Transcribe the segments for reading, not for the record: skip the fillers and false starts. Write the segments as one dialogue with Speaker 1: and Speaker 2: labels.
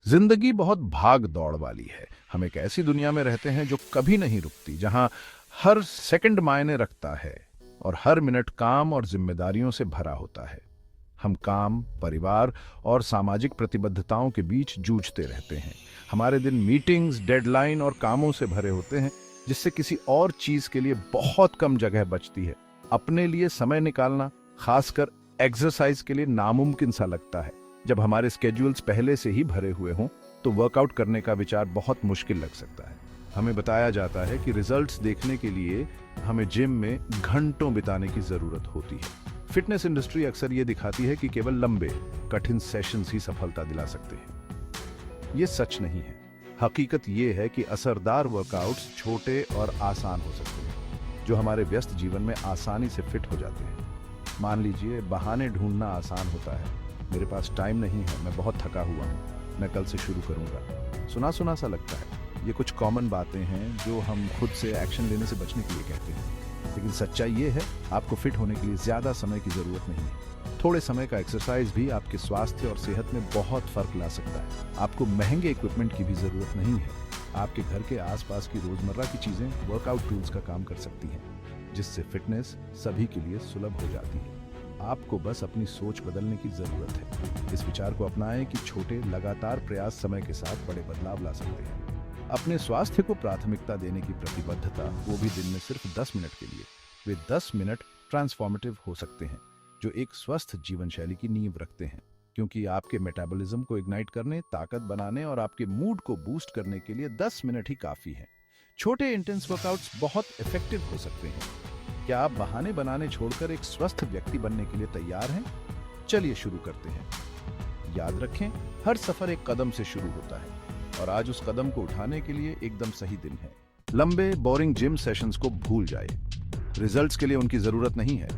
Speaker 1: जिंदगी बहुत भाग दौड़ वाली है। हम एक ऐसी दुनिया में रहते हैं जो कभी नहीं रुकती, जहां हर सेकंड मायने रखता है और हर मिनट काम और जिम्मेदारियों से भरा होता है। हम काम, परिवार और सामाजिक प्रतिबद्धताओं के बीच जूझते रहते हैं। हमारे दिन मीटिंग्स, डेडलाइन और कामों से भरे होते हैं, जिससे किसी और चीज के लिए बहुत कम जगह बचती है। अपने लिए समय निकालना, खासकर एक्सरसाइज के लिए, नामुमकिन सा लगता है। जब हमारे स्केड्यूल्स पहले से ही भरे हुए हों तो वर्कआउट करने का विचार बहुत मुश्किल लग सकता है। हमें बताया जाता है कि रिजल्ट्स देखने के लिए हमें जिम में घंटों बिताने की जरूरत होती है। फिटनेस इंडस्ट्री अक्सर ये दिखाती है कि केवल लंबे, कठिन सेशंस ही सफलता दिला सकते हैं। ये सच नहीं है। हकीकत ये है कि असरदार वर्कआउट्स छोटे और आसान हो सकते हैं, जो हमारे व्यस्त जीवन में आसानी से फिट हो जाते हैं। मान लीजिए, बहाने ढूंढना आसान होता है। मेरे पास टाइम नहीं है, मैं बहुत थका हुआ हूँ, मैं कल से शुरू करूंगा। सुना सुना सा लगता है। ये कुछ कॉमन बातें हैं जो हम खुद से एक्शन लेने से बचने के लिए कहते हैं, लेकिन सच्चाई ये है, आपको फिट होने के लिए ज्यादा समय की जरूरत नहीं है। थोड़े समय का एक्सरसाइज भी आपके स्वास्थ्य और सेहत में बहुत फर्क ला सकता है। आपको महंगे इक्विपमेंट की भी जरूरत नहीं है। आपके घर के आसपास की रोजमर्रा की चीजें वर्कआउट टूल्स का काम कर सकती हैं, जिससे फिटनेस सभी के लिए सुलभ हो जाती है। आपको बस अपनी सोच बदलने की जरूरत है। इस विचार को अपनाएं कि छोटे, लगातार प्रयास समय के साथ बड़े बदलाव ला सकते हैं। अपने स्वास्थ्य को प्राथमिकता देने की प्रतिबद्धता, वो भी दिन में सिर्फ 10 मिनट के लिए। वे 10 मिनट ट्रांसफॉर्मेटिव हो सकते हैं, जो एक स्वस्थ जीवन शैली की नींव रखते हैं। क्योंकि आपके मेटाबॉलिज्म को इग्नाइट करने, ताकत बनाने और आपके मूड को बूस्ट करने के लिए 10 मिनट ही काफी है। छोटे इंटेंस वर्कआउट्स बहुत इफेक्टिव हो सकते हैं। क्या आप बहाने बनाने छोड़कर एक स्वस्थ व्यक्ति बनने के लिए तैयार हैं? चलिए शुरू करते हैं। याद रखें, हर सफर एक कदम से शुरू होता है और आज उस कदम को उठाने के लिए एकदम सही दिन है। लंबे, बोरिंग जिम सेशंस को भूल जाए। रिजल्ट्स के लिए उनकी जरूरत नहीं है।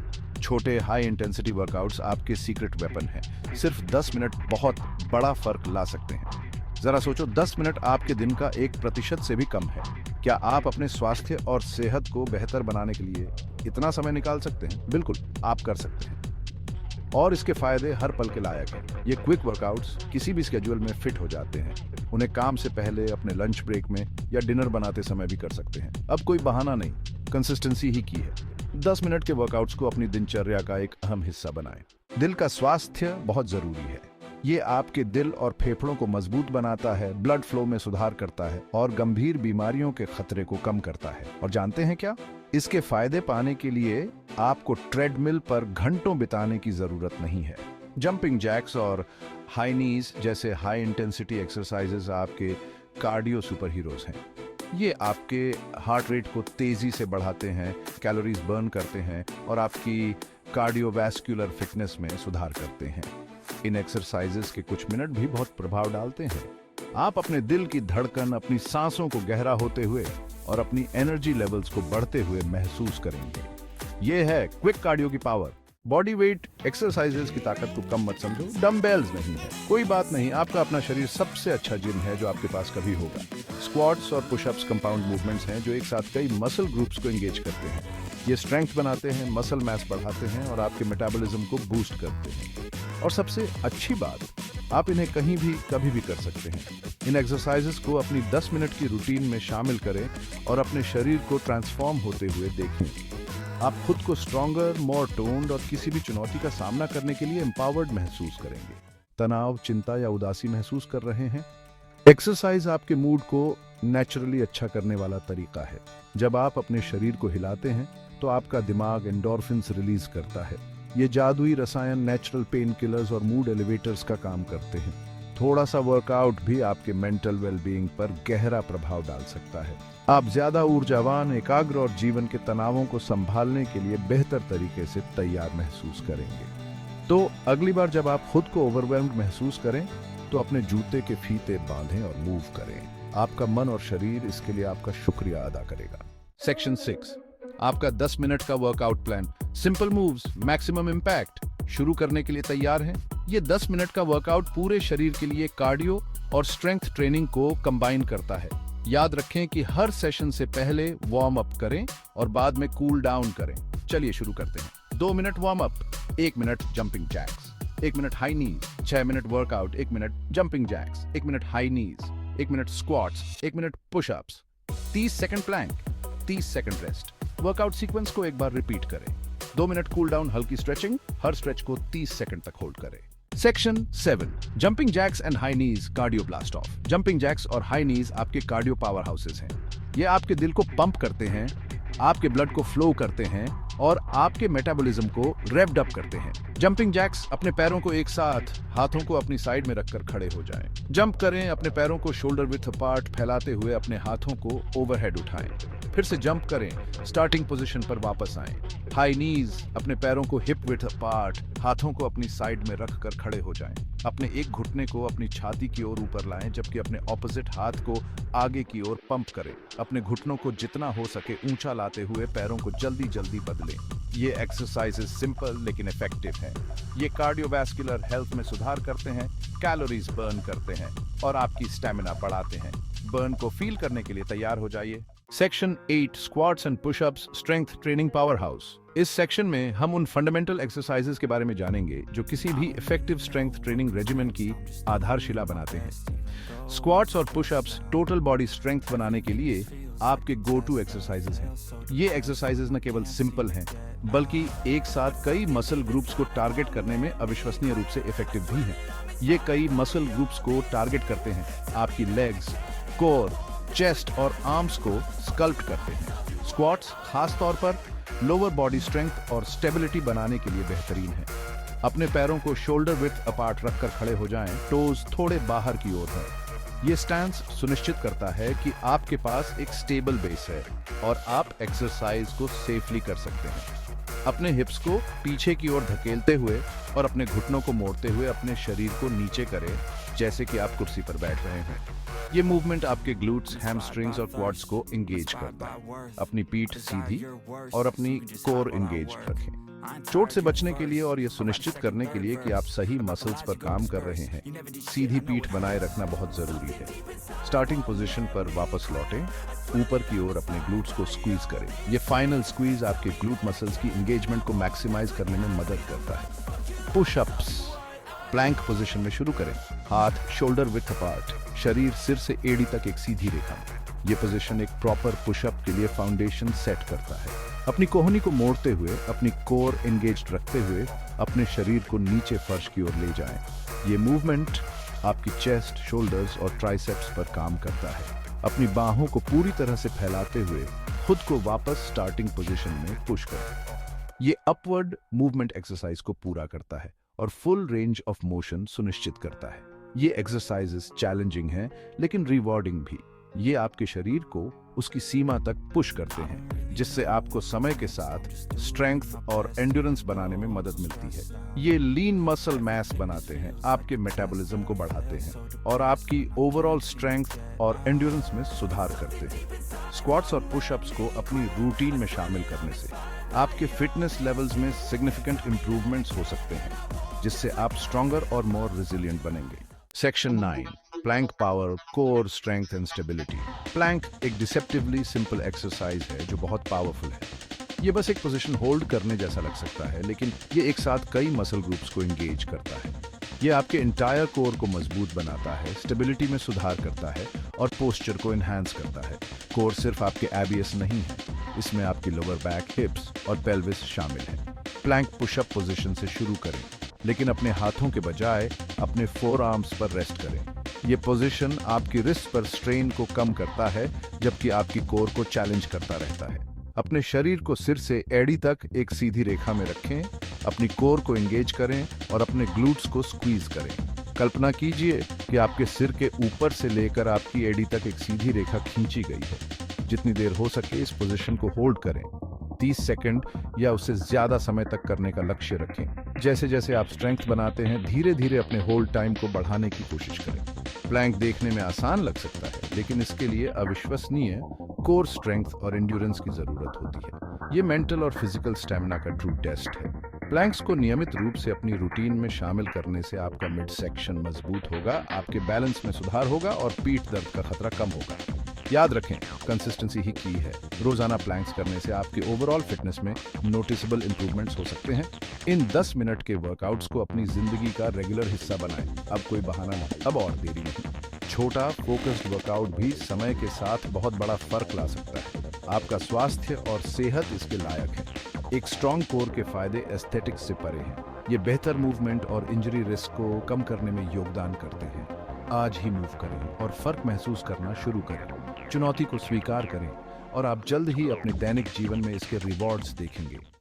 Speaker 1: छोटे, हाई इंटेंसिटी वर्कआउट्स आपके सीक्रेट वेपन हैं। सिर्फ 10 मिनट बहुत बड़ा फर्क ला सकते हैं। जरा सोचो, 10 मिनट आपके दिन का 1% से भी कम है। क्या आप अपने स्वास्थ्य और सेहत को बेहतर बनाने के लिए इतना समय निकाल सकते हैं? बिल्कुल, आप कर सकते हैं। और इसके फायदे हर पल के लायक हैं। ये क्विक वर्कआउट्स किसी भी स्केड्यूल में फिट हो जाते हैं। उन्हें काम से पहले, अपने लंच ब्रेक में या डिनर बनाते समय भी कर सकते हैं। अब कोई बहाना नहीं, कंसिस्टेंसी ही की है। 10 मिनट के वर्कआउट्स को अपनी दिनचर्या का एक अहम हिस्सा बनाएं। दिल का स्वास्थ्य बहुत जरूरी है। ये आपके दिल और फेफड़ों को मजबूत बनाता है, ब्लड फ्लो में सुधार करता है और गंभीर बीमारियों के खतरे को कम करता है। और जानते हैं क्या? इसके फायदे पाने के लिए आपको ट्रेडमिल पर घंटों बिताने की जरूरत नहीं है। जंपिंग जैक्स और हाई नीज जैसे हाई इंटेंसिटी एक्सरसाइजेस आपके कार्डियो सुपर हीरोज हैं। ये आपके हार्ट रेट को तेजी से बढ़ाते हैं, कैलोरीज बर्न करते हैं और आपकी कार्डियोवैस्कुलर फिटनेस में सुधार करते हैं। इन एक्सरसाइजेस के कुछ मिनट भी बहुत प्रभाव डालते हैं। आप अपने दिल की धड़कन, अपनी सांसों को गहरा होते हुए और अपनी एनर्जी लेवल्स को बढ़ते हुए महसूस करेंगे। ये है क्विक कार्डियो की पावर। बॉडी वेट एक्सरसाइजेस की ताकत को कम मत समझो, डम्बेल्स नहीं है। कोई बात नहीं, आपका अपना शरीर सबसे अच्छा जिम है जो आपके पास कभी होगा। स्क्वाट्स और पुशअप्स कंपाउंड मूवमेंट्स हैं जो एक साथ कई मसल ग्रुप्स को एंगेज करते हैं। ये स्ट्रेंथ बनाते हैं, मसल मास बढ़ाते हैं और आपके मेटाबॉलिज्म को बूस्ट करते हैं। और सबसे अच्छी बात, आप इन्हें कहीं भी कभी भी कर सकते हैं। इन एक्सरसाइजेस को अपनी 10 मिनट की रूटीन में शामिल करें और अपने शरीर को ट्रांसफॉर्म होते हुए देखें। आप खुद को स्ट्रॉन्गर, मोर टोन्ड और किसी भी चुनौती का सामना करने के लिए एम्पावर्ड महसूस करेंगे। तनाव, चिंता या उदासी महसूस कर रहे हैं? एक्सरसाइज आपके मूड को नेचुरली अच्छा करने वाला तरीका है। जब आप अपने शरीर को हिलाते हैं तो आपका दिमाग एंडोर्फिन्स रिलीज करता है। ये जादुई रसायन नेचुरल पेन किलर्स और मूड एलिवेटर्स का काम करते हैं। थोड़ा सा वर्कआउट भी आपके मेंटल वेलबीइंग पर गहरा प्रभाव डाल सकता है। आप ज्यादा ऊर्जावान, एकाग्र और जीवन के तनावों को संभालने के लिए बेहतर तरीके से तैयार महसूस करेंगे। तो अगली बार जब आप खुद को ओवरवेल्म्ड महसूस करें तो अपने जूते के फीते बांधें और मूव करें। आपका मन और शरीर इसके लिए आपका शुक्रिया अदा करेगा। सेक्शन 6, आपका 10 मिनट का workout plan. Simple moves, maximum impact. शुरू करने के लिए तैयार हैं? ये 10 मिनट का वर्कआउट पूरे शरीर के लिए कार्डियो और स्ट्रेंथ ट्रेनिंग को कंबाइन करता है। याद रखें कि हर सेशन से पहले वार्म अप करें और बाद में कूल डाउन करें। चलिए शुरू करते हैं। 2 minute warm up, 1 minute jumping jacks, 1 minute high knees, 6 minute workout, 1 minute jumping jacks, 1 minute high knees, 1 minute squats, 1 minute pushups, 30 second plank, 30 second rest. Workout sequence को एक बार रिपीट करें। 2 मिनट कूल डाउन, हल्की stretching, हर stretch को 30 second तक hold करें। Section 7, jumping jacks and high knees cardio blast off. Jumping jacks और हाई नीज आपके कार्डियो पावर हाउसेस हैं। ये आपके दिल को पंप करते हैं, आपके ब्लड को फ्लो करते हैं और आपके मेटाबॉलिज्म को रेव्ड अप करते हैं। जंपिंग जैक्स, अपने पैरों को एक साथ, हाथों को अपनी साइड में रखकर खड़े हो जाएं। जंप करें, अपने पैरों को शोल्डर विड्थ अपार्ट फैलाते हुए अपने हाथों को ओवरहेड उठाएं। फिर से जंप करें, स्टार्टिंग पोजीशन पर वापस आएं। हाई नीज, अपने पैरों को हिप विड्थ अपार्ट, हाथों को अपनी साइड में रखकर खड़े हो जाएं। अपने एक घुटने को अपनी छाती की ओर ऊपर लाएं, जबकि अपने ऑपोजिट हाथ को आगे की ओर पंप करें। अपने घुटनों को जितना हो सके ऊंचा लाते हुए पैरों को जल्दी जल्दी बदलें। ये एक्सरसाइजेस सिंपल लेकिन इफेक्टिव हैं। ये कार्डियोवैस्कुलर हेल्थ में सुधार करते हैं, कैलोरीज बर्न करते हैं और आपकी स्टैमिना बढ़ाते हैं। बर्न को फील करने के लिए तैयार हो जाइए। Section 8, squats and pushups strength training power house. इस सेक्शन में हम उन फंडामेंटल एक्सरसाइजेस के बारे में जानेंगे जो किसी भी इफेक्टिव स्ट्रेंथ ट्रेनिंग रेजिमेंट की आधारशिला बनाते हैं। स्क्वाट्स और पुशअप्स टोटल बॉडी स्ट्रेंथ बनाने के लिए आपके गो टू एक्सरसाइजेस हैं। ये एक्सरसाइजेस न केवल सिंपल हैं, बल्कि एक साथ कई मसल ग्रुप्स को टारगेट करने में अविश्वसनीय रूप से इफेक्टिव भी हैं। ये कई मसल ग्रुप्स को टारगेट करते हैं, आपकी लेग्स, कोर, चेस्ट और आर्म्स को स्कल्प्ट करते हैं। स्क्वाट्स खास तौर पर लोअर बॉडी स्ट्रेंथ और स्टेबिलिटी बनाने के लिए बेहतरीन है। अपने पैरों को शोल्डर विड्थ अपार्ट रखकर खड़े हो जाएं, टोज थोड़े बाहर की ओर है। ये स्टैंस सुनिश्चित करता है कि आपके पास एक स्टेबल बेस है और आप एक्सरसाइज को सेफली कर सकते हैं। अपने हिप्स को पीछे की ओर धकेलते हुए और अपने घुटनों को मोड़ते हुए अपने शरीर को नीचे करें, जैसे कि आप कुर्सी पर बैठ रहे हैं। ये मूवमेंट आपके ग्लूट्स, हैमस्ट्रिंग्स और क्वाड्स को एंगेज करता है। अपनी पीठ सीधी और अपनी कोर एंगेज रखें। चोट से बचने के लिए और यह सुनिश्चित करने के लिए कि आप सही मसल्स पर काम कर रहे हैं, सीधी पीठ बनाए रखना बहुत जरूरी है। स्टार्टिंग पोजीशन पर वापस लौटें, ऊपर की ओर अपने ग्लूट्स को स्क्वीज करें। ये फाइनल स्क्वीज आपके ग्लूट मसल्स की एंगेजमेंट को मैक्सिमाइज करने में मदद करता है। पुशअप्स, प्लैंक पोजीशन में शुरू करें। हाथ शोल्डर विड्थ अपार्ट, शरीर सिर से एड़ी तक एक सीधी रेखा में। ये पोजीशन एक प्रॉपर पुशअप के लिए फाउंडेशन सेट करता है। अपनी कोहनी को मोड़ते हुए, अपनी कोर एंगेज्ड रखते हुए अपने शरीर को नीचे फर्श की ओर ले जाएं। ये मूवमेंट आपकी चेस्ट, शोल्डर्स और ट्राइसेप्स पर काम करता है। अपनी बाहों को पूरी तरह से फैलाते हुए खुद को वापस स्टार्टिंग पोजीशन में पुश करें। ये अपवर्ड मूवमेंट एक्सरसाइज को पूरा करता है और फुल रेंज ऑफ मोशन सुनिश्चित करता है। ये एक्सरसाइजेस चैलेंजिंग हैं लेकिन रिवॉर्डिंग भी। ये आपके शरीर को उसकी सीमा तक पुश करते हैं, जिससे आपको समय के साथ स्ट्रेंथ और एंड्योरेंस बनाने में मदद मिलती है। ये लीन मसल मास बनाते हैं, आपके मेटाबॉलिज्म को बढ़ाते हैं और आपकी ओवरऑल स्ट्रेंथ और एंड्योरेंस में सुधार करते हैं। स्क्वाट्स और पुशअप्स को अपनी रूटीन में शामिल करने से आपके फिटनेस लेवल्स में सिग्निफिकेंट इंप्रूवमेंट्स हो सकते हैं, जिससे आप स्ट्रॉन्गर और मोर रेजिलिएंट बनेंगे। Section 9, plank power, core strength and stability. Plank एक डिसेप्टिवली सिंपल एक्सरसाइज है जो बहुत पावरफुल है। ये बस एक पोजीशन होल्ड करने जैसा लग सकता है, लेकिन ये एक साथ कई मसल ग्रुप्स को एंगेज करता है। ये आपके इंटायर कोर को मजबूत बनाता है, स्टेबिलिटी में सुधार करता है और पोस्चर को एनहांस करता है। कोर सिर्फ आपके एबियस नहीं है, इसमें आपकी लोअर बैक, हिप्स और पेल्विस शामिल है। प्लैंक पुशअप पोजीशन से शुरू करें, लेकिन अपने हाथों के बजाय अपने फोर आर्म्स पर रेस्ट करें। ये पोजीशन आपकी रिस्ट पर स्ट्रेन को कम करता है, जबकि आपकी कोर को चैलेंज करता रहता है। अपने शरीर को सिर से एड़ी तक एक सीधी रेखा में रखें, अपनी कोर को एंगेज करें और अपने ग्लूट्स को स्क्वीज करें। कल्पना कीजिए कि आपके सिर के ऊपर से लेकर आपकी एड़ी तक एक सीधी रेखा खींची गई है। जितनी देर हो सके इस पोजीशन को होल्ड करें। 30 सेकंड या उससे ज्यादा समय तक करने का लक्ष्य रखें। जैसे जैसे आप स्ट्रेंथ बनाते हैं, धीरे धीरे अपने होल्ड टाइम को बढ़ाने की कोशिश करें। प्लैंक देखने में आसान लग सकता है, लेकिन इसके लिए अविश्वसनीय कोर स्ट्रेंथ और एंड्योरेंस की जरूरत होती है। ये मेंटल और फिजिकल स्टैमिना का ट्रू टेस्ट है। प्लैंक्स को नियमित रूप से अपनी रूटीन में शामिल करने से आपका मिड सेक्शन मजबूत होगा, आपके बैलेंस में सुधार होगा और पीठ दर्द का खतरा कम होगा। याद रखें, कंसिस्टेंसी ही की है। रोजाना प्लैंक्स करने से आपके ओवरऑल फिटनेस में नोटिसेबल इंप्रूवमेंट्स हो सकते हैं। इन 10 मिनट के वर्कआउट्स को अपनी जिंदगी का रेगुलर हिस्सा बनाएं। अब कोई बहाना नहीं, अब और देरी नहीं। छोटा फोकस्ड वर्कआउट भी समय के साथ बहुत बड़ा फर्क ला सकता है। आपका स्वास्थ्य और सेहत इसके लायक है। एक स्ट्रॉन्ग कोर के फायदे एस्थेटिक्स से परे हैं। ये बेहतर मूवमेंट और इंजरी रिस्क को कम करने में योगदान करते हैं। आज ही मूव करें और फर्क महसूस करना शुरू करें। चुनौती को स्वीकार करें और आप जल्द ही अपने दैनिक जीवन में इसके रिवॉर्ड्स देखेंगे।